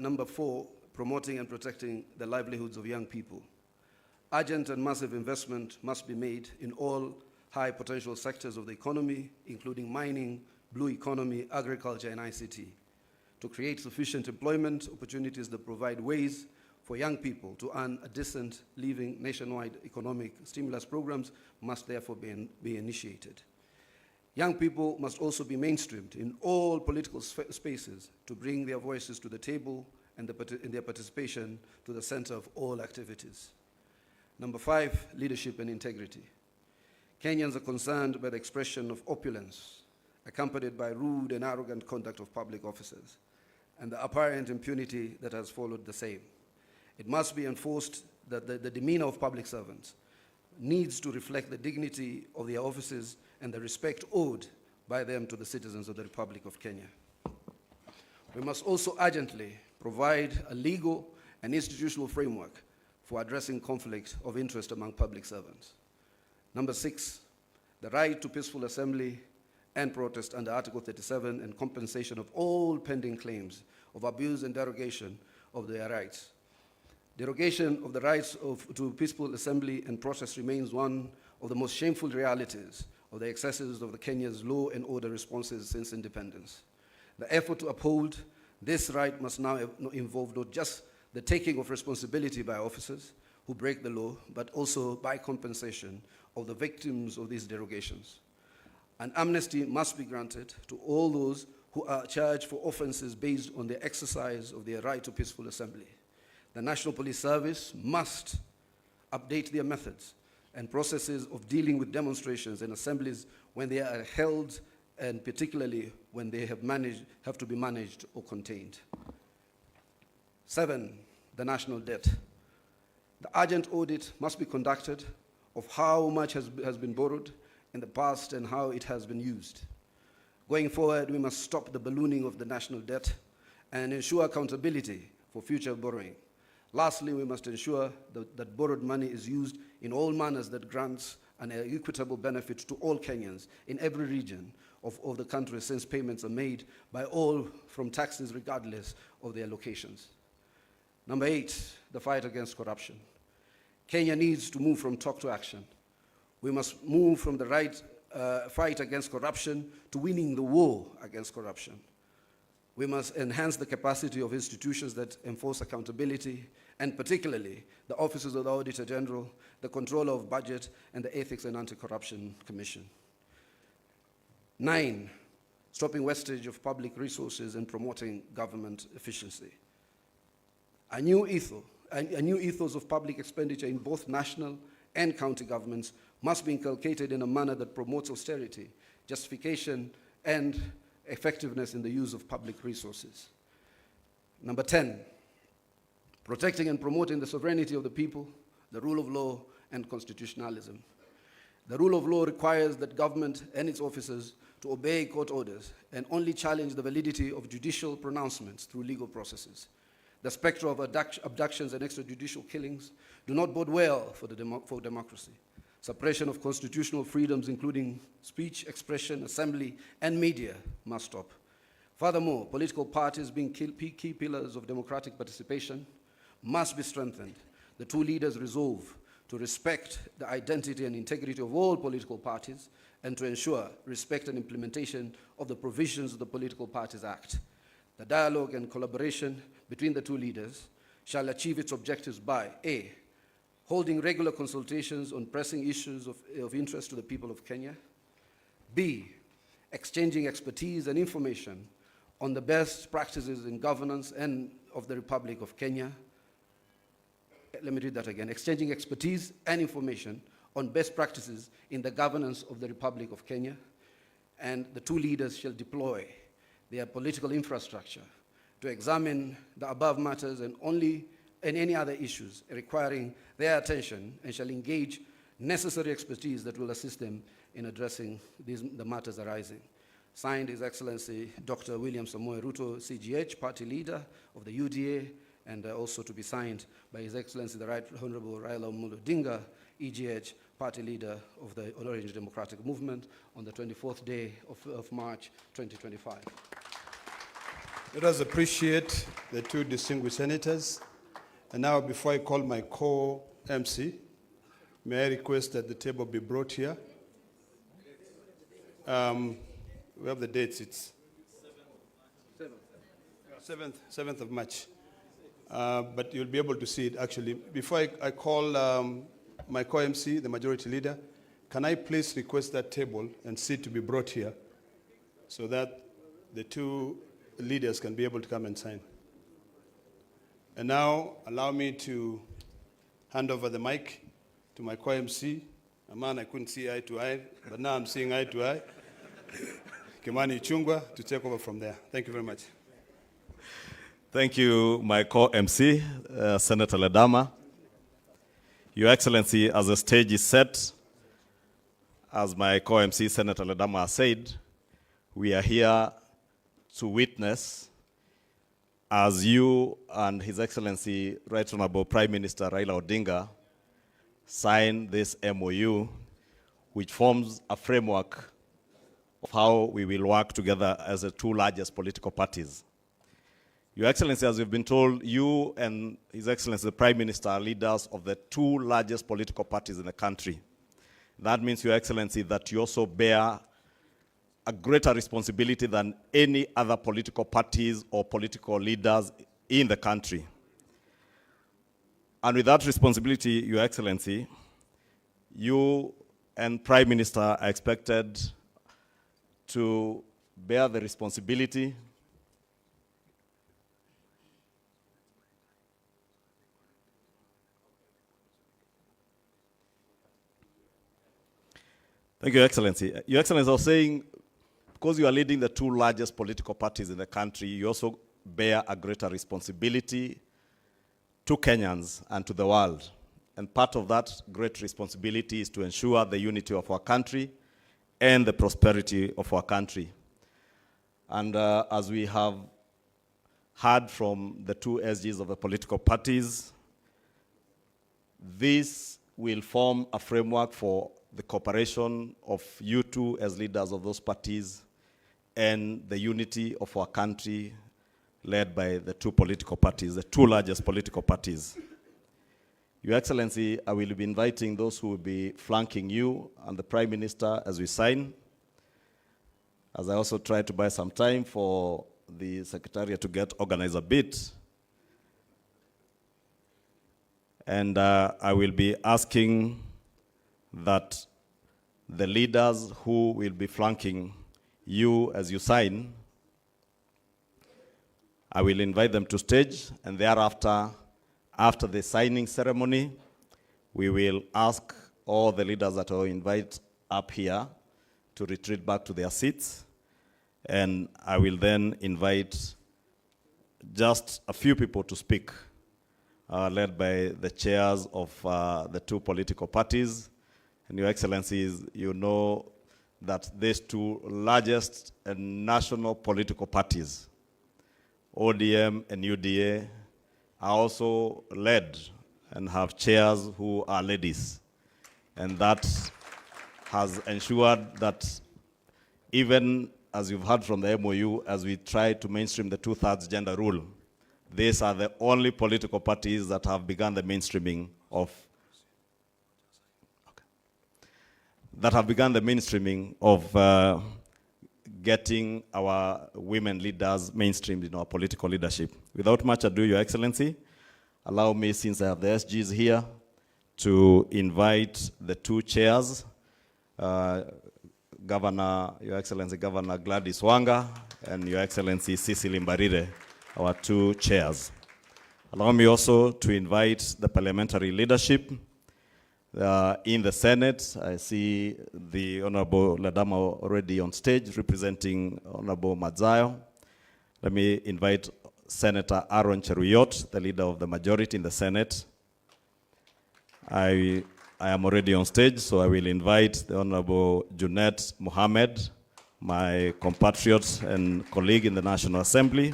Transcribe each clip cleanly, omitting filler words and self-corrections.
Number 4, promoting and protecting the livelihoods of young people. Urgent and massive investment must be made in all high potential sectors of the economy, including mining, blue economy, agriculture, and ICT, to create sufficient employment opportunities that provide ways for young people to earn a decent living. Nationwide economic stimulus programs must therefore be initiated. Young people must also be mainstreamed in all political spaces to bring their voices to the table and their participation to the center of all activities. Number 5, leadership and integrity. Kenyans are concerned by the expression of opulence, accompanied by rude and arrogant conduct of public officers, and the apparent impunity that has followed the same. It must be enforced that the demeanor of public servants needs to reflect the dignity of their offices and the respect owed by them to the citizens of the Republic of Kenya. We must also urgently provide a legal and institutional framework for addressing conflict of interest among public servants. Number 6, the right to peaceful assembly and protest under Article 37 and compensation of all pending claims of abuse and derogation of their rights. Derogation of the rights to peaceful assembly and protest remains one of the most shameful realities of the excesses of the Kenya's law and order responses since independence. The effort to uphold this right must now involve not just the taking of responsibility by officers who break the law, but also by compensation of the victims of these derogations. An amnesty must be granted to all those who are charged for offenses based on the exercise of their right to peaceful assembly. The National Police Service must update their methods and processes of dealing with demonstrations and assemblies when they are held, and particularly when they have to be managed or contained. 7, the national debt. The urgent audit must be conducted of how much has been borrowed in the past and how it has been used. Going forward, we must stop the ballooning of the national debt and ensure accountability for future borrowing. Lastly, we must ensure that borrowed money is used in all manners that grants an equitable benefit to all Kenyans in every region of the country, since payments are made by all from taxes regardless of their locations. Number 8, the fight against corruption. Kenya needs to move from talk to action. We must move from the right fight against corruption to winning the war against corruption. We must enhance the capacity of institutions that enforce accountability, and particularly the offices of the Auditor General, the Controller of Budget, and the Ethics and Anti-Corruption Commission. 9, stopping wastage of public resources and promoting government efficiency. A new ethos of public expenditure in both national and county governments must be inculcated in a manner that promotes austerity, justification, and effectiveness in the use of public resources. Number 10, protecting and promoting the sovereignty of the people, the rule of law, and constitutionalism. The rule of law requires that government and its officers to obey court orders and only challenge the validity of judicial pronouncements through legal processes. The specter of abductions and extrajudicial killings do not bode well for democracy. Suppression of constitutional freedoms, including speech, expression, assembly, and media, must stop. Furthermore, political parties, being key pillars of democratic participation, must be strengthened. The two leaders resolve to respect the identity and integrity of all political parties and to ensure respect and implementation of the provisions of the Political Parties Act. The dialogue and collaboration between the two leaders shall achieve its objectives by A, holding regular consultations on pressing issues of interest to the people of Kenya. B, exchanging expertise and information on the best practices in governance and of the Republic of Kenya. Let me read that again. Exchanging expertise and information on best practices in the governance of the Republic of Kenya. And the two leaders shall deploy their political infrastructure to examine the above matters and any other issues requiring their attention, and shall engage necessary expertise that will assist them in addressing the matters arising. Signed, His Excellency Dr. William Samoei Ruto, CGH, Party Leader of the UDA, and also to be signed by His Excellency the Right Honorable Raila Amolo Odinga, EGH, Party Leader of the Orange Democratic Movement, on the 24th day of March 2025. Let us appreciate the two distinguished senators. And now, before I call my co-MC, may I request that the table be brought here? We have the dates. It's 7th of March. But you'll be able to see it actually. Before I call my co-MC, the majority leader, can I please request that table and seat to be brought here so that the two leaders can be able to come and sign. And now, allow me to hand over the mic to my co-MC, a man I couldn't see eye to eye, but now I'm seeing eye to eye, Kimani Ichung'wah, to take over from there. Thank you very much. Thank you, my co-MC, Senator Ledama. Your Excellency, as the stage is set, as my co-MC, Senator Ledama, said, we are here to witness as you and His Excellency, Right Honorable Prime Minister Raila Odinga sign this MOU, which forms a framework of how we will work together as the two largest political parties. Your Excellency, as we've been told, you and His Excellency, the Prime Minister, are leaders of the two largest political parties in the country. That means, Your Excellency, that you also bear a greater responsibility than any other political parties or political leaders in the country. And with that responsibility, Your Excellency, you and Prime Minister are expected to bear the responsibility Thank you, Your Excellency. Your Excellency, I was saying, because you are leading the two largest political parties in the country, you also bear a greater responsibility to Kenyans and to the world. And part of that great responsibility is to ensure the unity of our country and the prosperity of our country. And as we have heard from the two SGs of the political parties, this will form a framework for the cooperation of you two as leaders of those parties and the unity of our country led by the two political parties, the two largest political parties. Your Excellency, I will be inviting those who will be flanking you and the Prime Minister as we sign, as I also try to buy some time for the Secretariat to get organized a bit. And I will be asking that the leaders who will be flanking you as you sign, I will invite them to stage, and thereafter, after the signing ceremony, we will ask all the leaders that I invite up here to retreat back to their seats, and I will then invite just a few people to speak, led by the chairs of the two political parties. And Your Excellencies, you know that these two largest national political parties, ODM and UDA, are also led and have chairs who are ladies. And that has ensured that even as you've heard from the MOU, as we try to mainstream the 2/3 gender rule, these are the only political parties that have begun the mainstreaming of getting our women leaders mainstreamed in our political leadership. Without much ado, Your Excellency, allow me, since I have the SGs here, to invite the two chairs, Governor, Your Excellency, Governor Gladys Wanga, and Your Excellency Cecily Mbarire, our two chairs. Allow me also to invite the parliamentary leadership. In the Senate, I see the Honorable Ledama already on stage representing Honorable Madzayo. Let me invite Senator Aaron Cheruyot, the leader of the majority in the Senate. I am already on stage, so I will invite the Honorable Junet Mohammed, my compatriot and colleague in the National Assembly.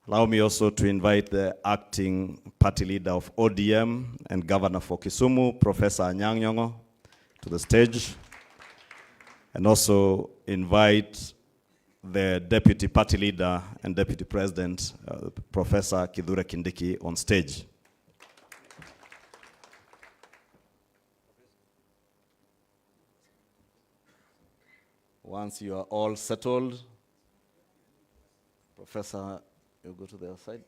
Allow me also to invite the acting party leader of ODM and governor for Kisumu, Professor Anyang' Nyong'o, to the stage. And also invite the Deputy Party Leader and Deputy President, Professor Kindiki, on stage. Once you are all settled, Professor, you go to the other side.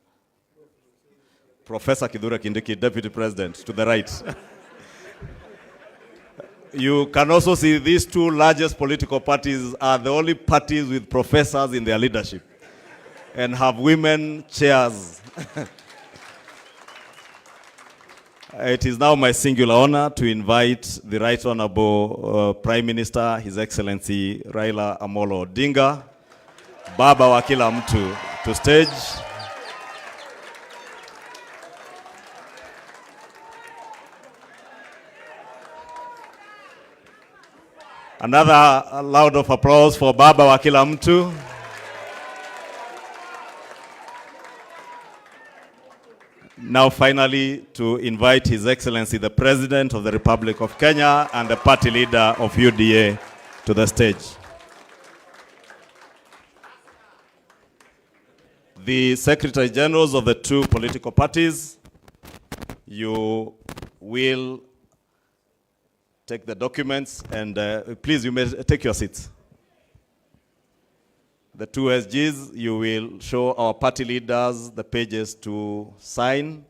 Professor Kindiki, Deputy President, to the right. You can also see these two largest political parties are the only parties with professors in their leadership and have women chairs. It is now my singular honor to invite the Right Honorable Prime Minister, His Excellency Raila Amolo Odinga, Baba wa kila mtu, to stage. Another loud of applause for Baba wa kila mtu. Now finally to invite His Excellency the President of the Republic of Kenya and the party leader of UDA to the stage. The Secretary Generals of the two political parties, you will take the documents and please, you may take your seats. The two SGs, you will show our party leaders the pages to sign.